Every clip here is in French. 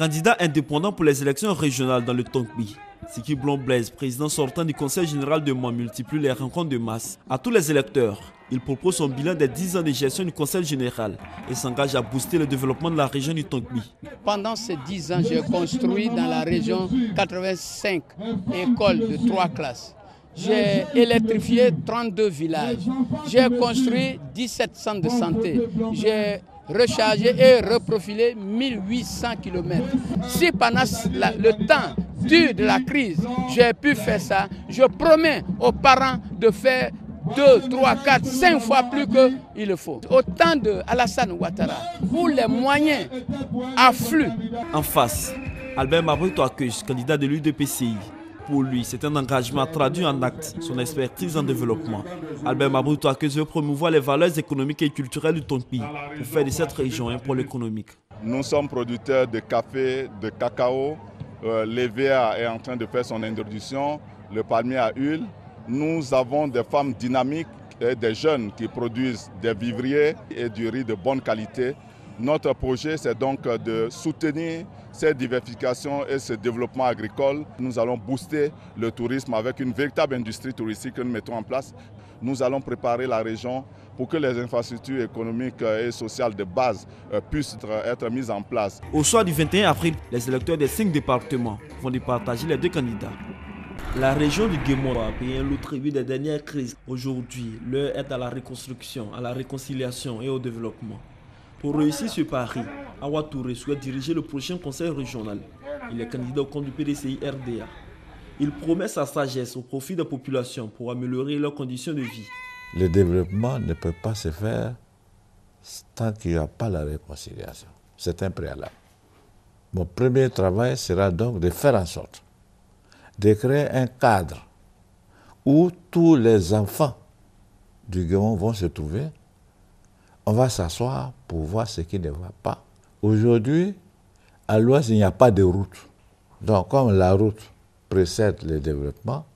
Candidat indépendant pour les élections régionales dans le Tonkpi, Siki Blon Blaise, président sortant du Conseil général de Moi, multiplie les rencontres de masse. À tous les électeurs, il propose son bilan des 10 ans de gestion du Conseil général et s'engage à booster le développement de la région du Tonkpi. Pendant ces 10 ans, j'ai construit dans la région 85 écoles de 3 classes. J'ai électrifié 32 villages. J'ai construit 17 centres de santé. J'ai rechargé et reprofilé 1800 km. Si pendant le temps dur de la crise, j'ai pu faire ça, je promets aux parents de faire 2, 3, 4, 5 fois plus qu'il le faut. Au temps de Alassane Ouattara, où les moyens affluent. En face, Albert Mabouto Akeuch, candidat de l'UDPCI. Pour lui, c'est un engagement traduit en actes, son expertise en développement. Albert Mabouto Akeuch veut promouvoir les valeurs économiques et culturelles du Tonkpi pour faire de cette région un pôle économique. Nous sommes producteurs de café, de cacao. L'EVA est en train de faire son introduction, le palmier à huile. Nous avons des femmes dynamiques et des jeunes qui produisent des vivriers et du riz de bonne qualité. Notre projet, c'est donc de soutenir cette diversification et ce développement agricole. Nous allons booster le tourisme avec une véritable industrie touristique que nous mettons en place. Nous allons préparer la région pour que les infrastructures économiques et sociales de base puissent être mises en place. Au soir du 21 avril, les électeurs des 5 départements vont départager les 2 candidats. La région du Guémoro a payé un lourd tribut des dernières crises. Aujourd'hui, l'heure est à la reconstruction, à la réconciliation et au développement. Pour réussir ce pari, Awa Touré souhaite diriger le prochain conseil régional. Il est candidat au compte du PDCI RDA. Il promet sa sagesse au profit des populations pour améliorer leurs conditions de vie. Le développement ne peut pas se faire tant qu'il n'y a pas la réconciliation. C'est un préalable. Mon premier travail sera donc de faire en sorte de créer un cadre où tous les enfants du Guémon vont se trouver. On va s'asseoir pour voir ce qui ne va pas. Aujourd'hui, à l'ouest, il n'y a pas de route. Donc, comme la route précède le développement,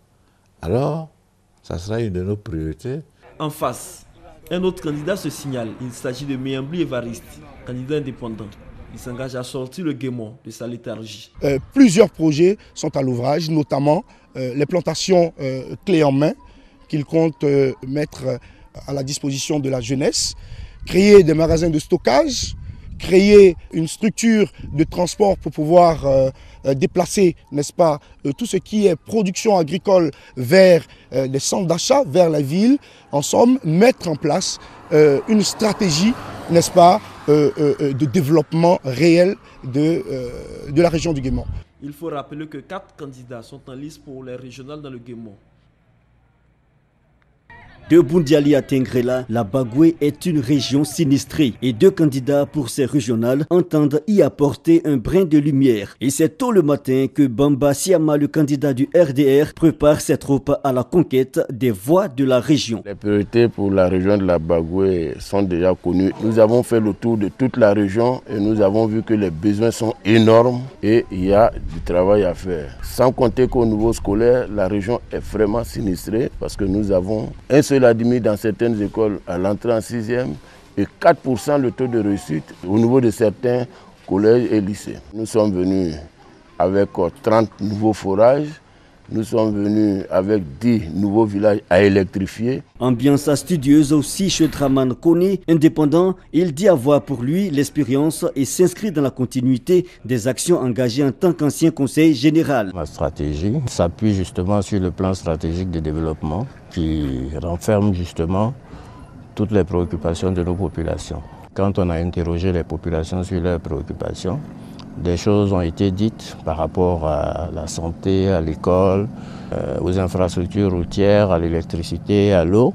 alors, ça sera une de nos priorités. En face, un autre candidat se signale. Il s'agit de Méambli Évariste, candidat indépendant. Il s'engage à sortir le Guémon de sa léthargie. Plusieurs projets sont à l'ouvrage, notamment les plantations clés en main qu'il compte mettre à la disposition de la jeunesse, créer des magasins de stockage, créer une structure de transport pour pouvoir déplacer, n'est-ce pas, tout ce qui est production agricole vers les centres d'achat, vers la ville. En somme, mettre en place une stratégie, n'est-ce pas, de développement réel de la région du Guémon. Il faut rappeler que 4 candidats sont en lice pour les régionales dans le Guémon. De Boundiali à Tengrela, la Bagoué est une région sinistrée et 2 candidats pour ces régionales entendent y apporter un brin de lumière. Et c'est tôt le matin que Bamba Siama, le candidat du RDR, prépare ses troupes à la conquête des voix de la région. Les priorités pour la région de la Bagoué sont déjà connues. Nous avons fait le tour de toute la région et nous avons vu que les besoins sont énormes et il y a du travail à faire. Sans compter qu'au niveau scolaire, la région est vraiment sinistrée parce que nous avons un seul admis dans certaines écoles à l'entrée en 6e et 4% le taux de réussite au niveau de certains collèges et lycées. Nous sommes venus avec 30 nouveaux forages, nous sommes venus avec 10 nouveaux villages à électrifier. Ambiance studieuse aussi chez Draman Kone, indépendant, il dit avoir pour lui l'expérience et s'inscrit dans la continuité des actions engagées en tant qu'ancien conseil général. Ma stratégie s'appuie justement sur le plan stratégique de développement qui renferme justement toutes les préoccupations de nos populations. Quand on a interrogé les populations sur leurs préoccupations, des choses ont été dites par rapport à la santé, à l'école, aux infrastructures routières, à l'électricité, à l'eau,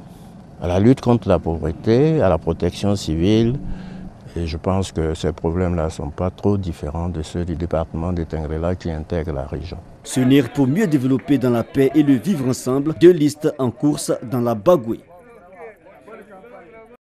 à la lutte contre la pauvreté, à la protection civile. Et je pense que ces problèmes-là ne sont pas trop différents de ceux du département de Tengrela qui intègre la région. S'unir pour mieux développer dans la paix et le vivre ensemble, 2 listes en course dans la Bagoué.